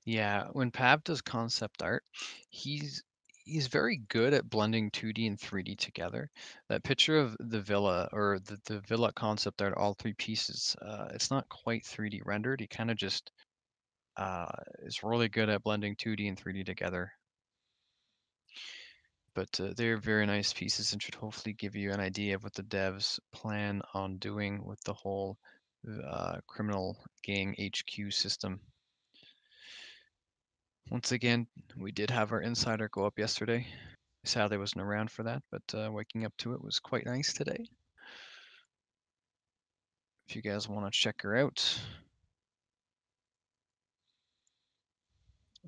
Yeah, when Pav does concept art, he's he's very good at blending 2D and 3D together. That picture of the villa or the villa concept art, all three pieces, it's not quite 3D rendered. He kind of just uh, is really good at blending 2D and 3D together. But they're very nice pieces and should hopefully give you an idea of what the devs plan on doing with the whole criminal gang HQ system. Once again, we did have our insider go up yesterday. Sadly, wasn't around for that, but waking up to it was quite nice today. If you guys want to check her out,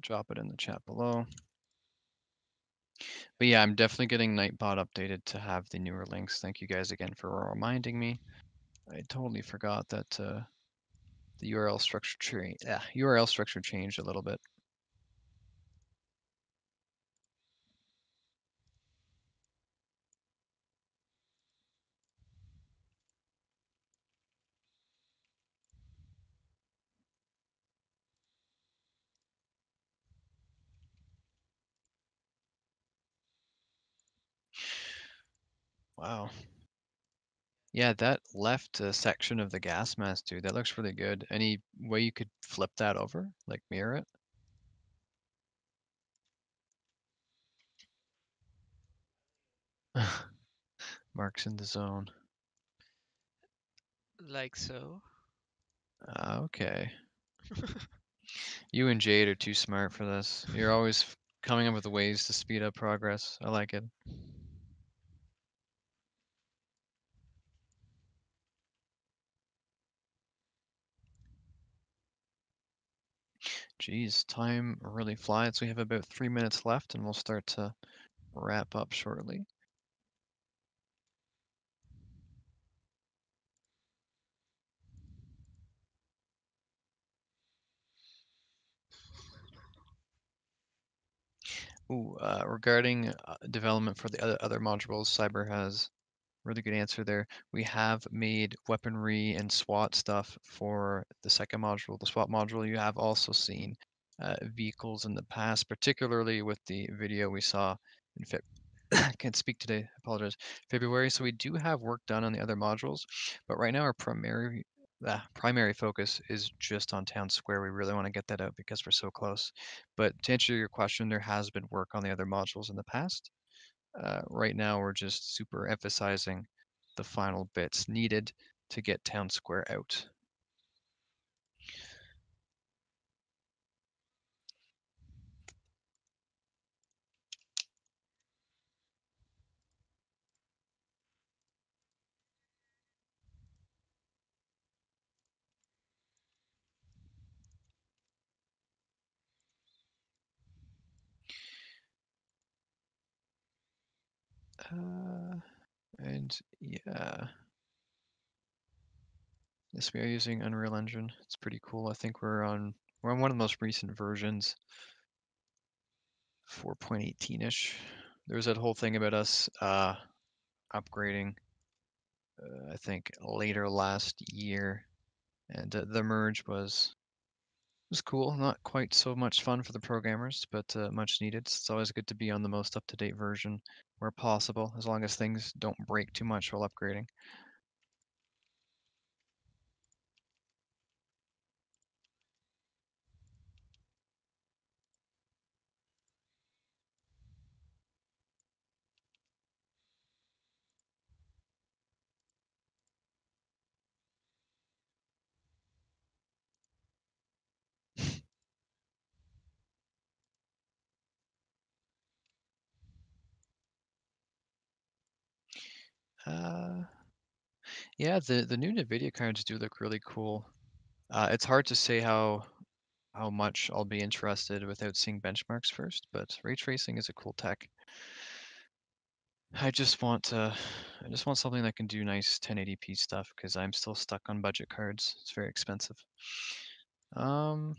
drop it in the chat below. But yeah, I'm definitely getting Nightbot updated to have the newer links. Thank you guys again for reminding me. I totally forgot that the URL structure changed a little bit. Wow. Yeah, that left section of the gas mask, dude, that looks really good. Any way you could flip that over, like mirror it? Mark's in the zone. Like so. Okay. You and Jade are too smart for this. You're always coming up with ways to speed up progress. I like it. Geez, time really flies. We have about 3 minutes left and we'll start to wrap up shortly. Ooh, regarding development for the other modules, Cyber has really good answer there. We have made weaponry and SWAT stuff for the second module, the SWAT module. You have also seen vehicles in the past, particularly with the video we saw in I can't speak today, I apologize, February. So we do have work done on the other modules, but right now our primary focus is just on Town Square. We really want to get that out because we're so close. But to answer your question, there has been work on the other modules in the past. Right now, we're just super emphasizing the final bits needed to get Town Square out. Uh, and yeah, yes, we are using Unreal Engine. It's pretty cool. I think we're on one of the most recent versions, 4.18-ish. There was that whole thing about us upgrading, I think later last year, and the merge was cool. Not quite so much fun for the programmers, but much needed. It's always good to be on the most up-to-date version where possible, as long as things don't break too much while upgrading. Uh, yeah, the new NVIDIA cards do look really cool. It's hard to say how much I'll be interested without seeing benchmarks first, but ray tracing is a cool tech. I just want I just want something that can do nice 1080p stuff because I'm still stuck on budget cards. It's very expensive. Um,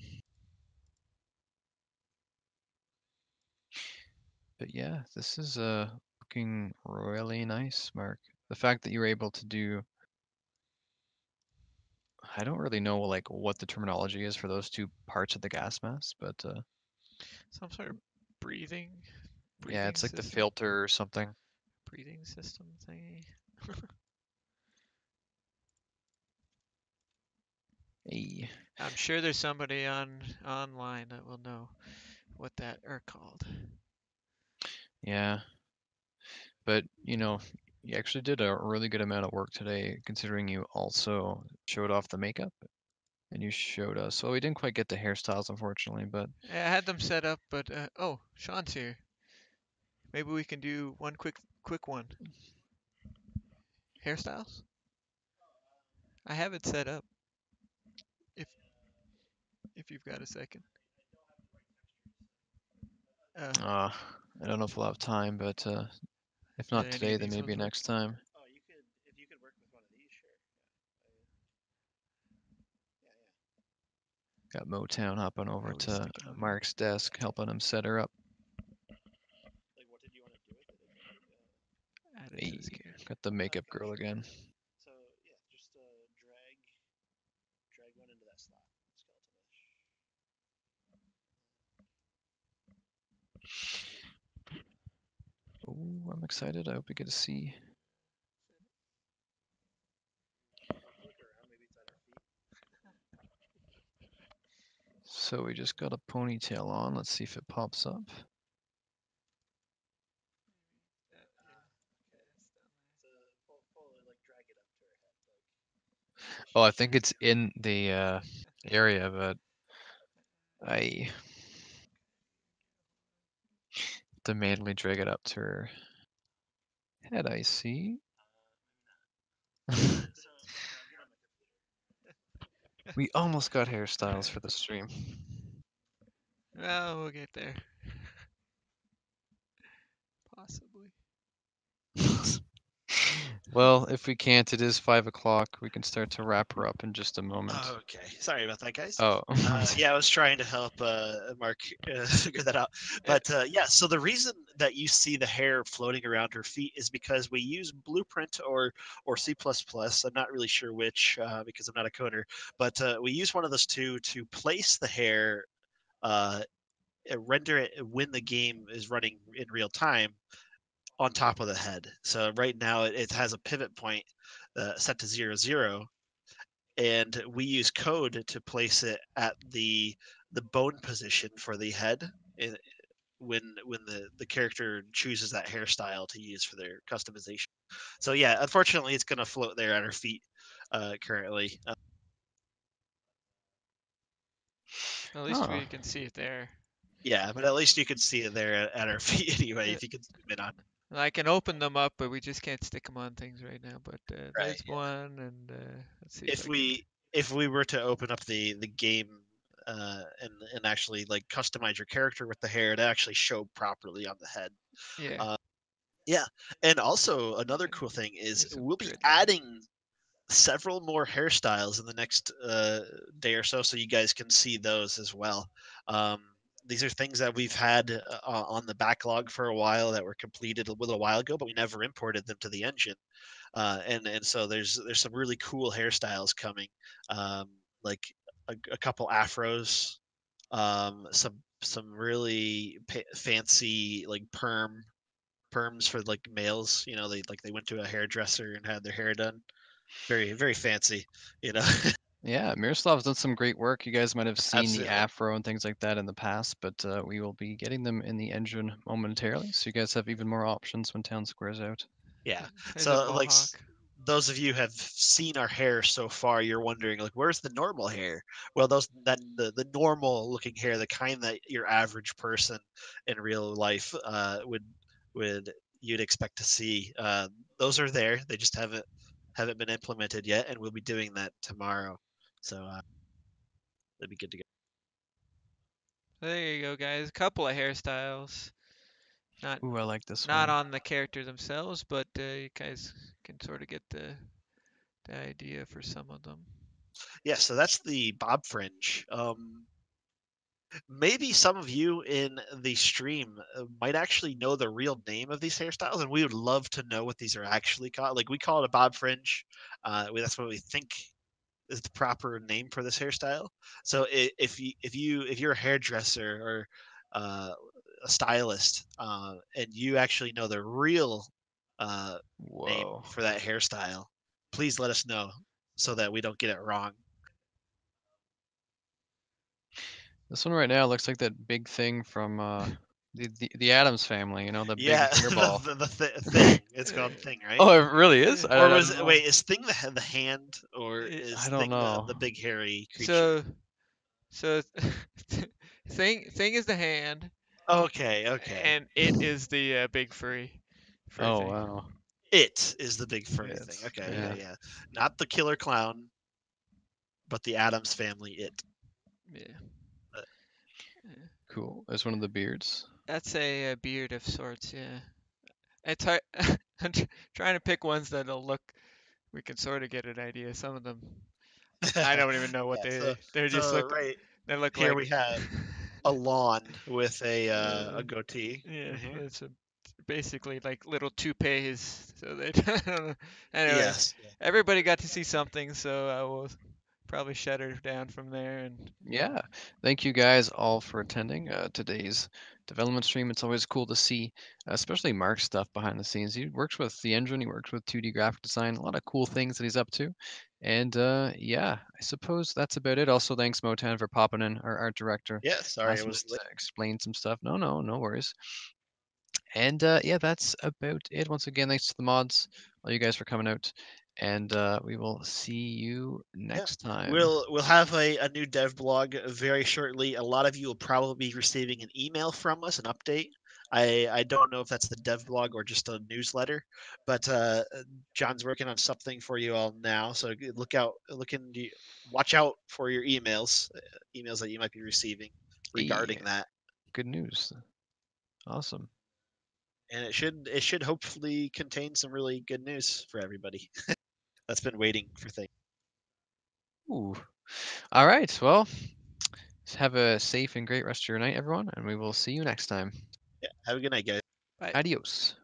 but yeah, this is looking really nice, Mark. The fact that you were able to do, I don't really know like what the terminology is for those two parts of the gas mask, but Some sort of breathing. Yeah, breathing it's like the system, filter or something. breathing system thingy. Hey. I'm sure there's somebody on online that will know what that are called. Yeah, but you actually did a really good amount of work today, considering you also showed off the makeup and you showed us. Well, we didn't quite get the hairstyles, unfortunately, but I had them set up, but oh, Sean's here. Maybe we can do one quick one. Hairstyles? I have it set up. If if you've got a second. Uh, uh, I don't know if we'll have time, but if did not any today, of then these maybe ones work? next time. Oh, you could if you could work with one of these, sure. Got Motown hopping over Always to stick it on here. Mark's desk, helping him set her up. Like, what did you want to do with it exactly? Add it to Hey, this character. got the makeup Okay, girl sure. again. So yeah, just drag one into that slot, skeleton. Oh, I'm excited. I hope we get to see. Look around, maybe it's at our feet. So we just got a ponytail on. Let's see if it pops up. So pull it, like drag it up to her head, like Oh, I she's think it's in the area, but I have to manually drag it up to her head, I see. so get on my computer. We almost got hairstyles for the stream. Well, we'll get there. Possibly. Well, if we can't, it is 5 o'clock. We can start to wrap her up in just a moment. Okay, sorry about that, guys. Oh, Yeah, I was trying to help Mark figure that out. But yeah, so the reason that you see the hair floating around her feet is because we use Blueprint or C++. I'm not really sure which because I'm not a coder, but we use one of those two to place the hair, uh, render it when the game is running in real time on top of the head. So right now it has a pivot point set to 0, 0, and we use code to place it at the bone position for the head in, when the character chooses that hairstyle to use for their customization. So yeah, unfortunately, it's gonna float there at our feet currently. At least oh, we can see it there. Yeah, but at least you can see it there at our feet anyway Uh, if you can zoom in on. I can open them up, but we just can't stick them on things right now. But Right. there's one, and let's see if If I can. we were to open up the game and actually like customize your character with the hair, it actually show properly on the head. Yeah, Uh, Yeah, and also another yeah. cool thing is There's some we'll be dreadlocks. adding several more hairstyles in the next day or so, so you guys can see those as well. Um, these are things that we've had on the backlog for a while that were completed a little while ago, but we never imported them to the engine. And so there's some really cool hairstyles coming, um, like a couple afros, some really fancy like perms for like males. They went to a hairdresser and had their hair done. Very very fancy. You know. yeah, Miroslav's done some great work. You guys might have seen the Absolutely. afro and things like that in the past, but we will be getting them in the engine momentarily, so you guys have even more options when Town Square's out. Yeah. There's a So like mohawk. those of you have seen our hair so far, you're wondering like where's the normal hair? Well, those that the normal looking hair, the kind that your average person in real life would you'd expect to see. Those are there. They just haven't been implemented yet, and we'll be doing that tomorrow. So that'd be good to go. There you go, guys. A couple of hairstyles. Not Ooh, I like this not one. on the character themselves, but you guys can sort of get the idea for some of them. Yeah, so that's the bob fringe. Maybe some of you in the stream might actually know the real name of these hairstyles, and we would love to know what these are actually called. Like we call it a bob fringe. That's what we think is the proper name for this hairstyle. So if you're a hairdresser or uh, a stylist, and you actually know the real name Whoa. for that hairstyle, please let us know so that we don't get it wrong. This one right now looks like that big thing from the Adams Family, the big Yeah, hairball. thing. It's Uh, called thing, right? Oh, it really is? I Or I was don't it? know. Wait, is thing the hand, or it, is I don't thing know. the big hairy creature? so so thing is the hand, Okay, okay. and it is the big furry Oh, thing. wow. It is the big furry thing. It's Okay, yeah, yeah. yeah. Not the killer clown, but the Adams family. It. Yeah. Uh, Yeah. Cool. There's one of the beards. That's a beard of sorts. Yeah. It's hard. I'm trying to pick ones that'll look. We can sort of get an idea. Some of them, I don't even know what yeah. So they just so look. right They look here like. we have a lawn with a uh, goatee yeah, right here. it's basically like little toupees. So they. I don't know. Anyway, Yes. everybody got to see something, so I will probably shut her down from there. And Yeah. Thank you guys all for attending today's development stream. It's always cool to see, especially Mark's stuff behind the scenes. He works with the engine, he works with 2D graphic design, a lot of cool things that he's up to. And yeah, I suppose that's about it. Also, thanks Motan for popping in, our art director, Yeah. Sorry, I last minute was late. to explain some stuff. No, no, no worries. And yeah, that's about it. Once again, thanks to the mods, all you guys for coming out. And we will see you Yeah. next time. We'll have a new dev blog very shortly. A lot of you will probably be receiving an email from us, an update. I don't know if that's the dev blog or just a newsletter, but John's working on something for you all now. So watch out for your emails that you might be receiving regarding Hey, that, good news. Awesome. and it should hopefully contain some really good news for everybody that's been waiting for things. Ooh. All right. Well, have a safe and great rest of your night, everyone, and we will see you next time. Yeah. Have a good night, guys. bye. Adios.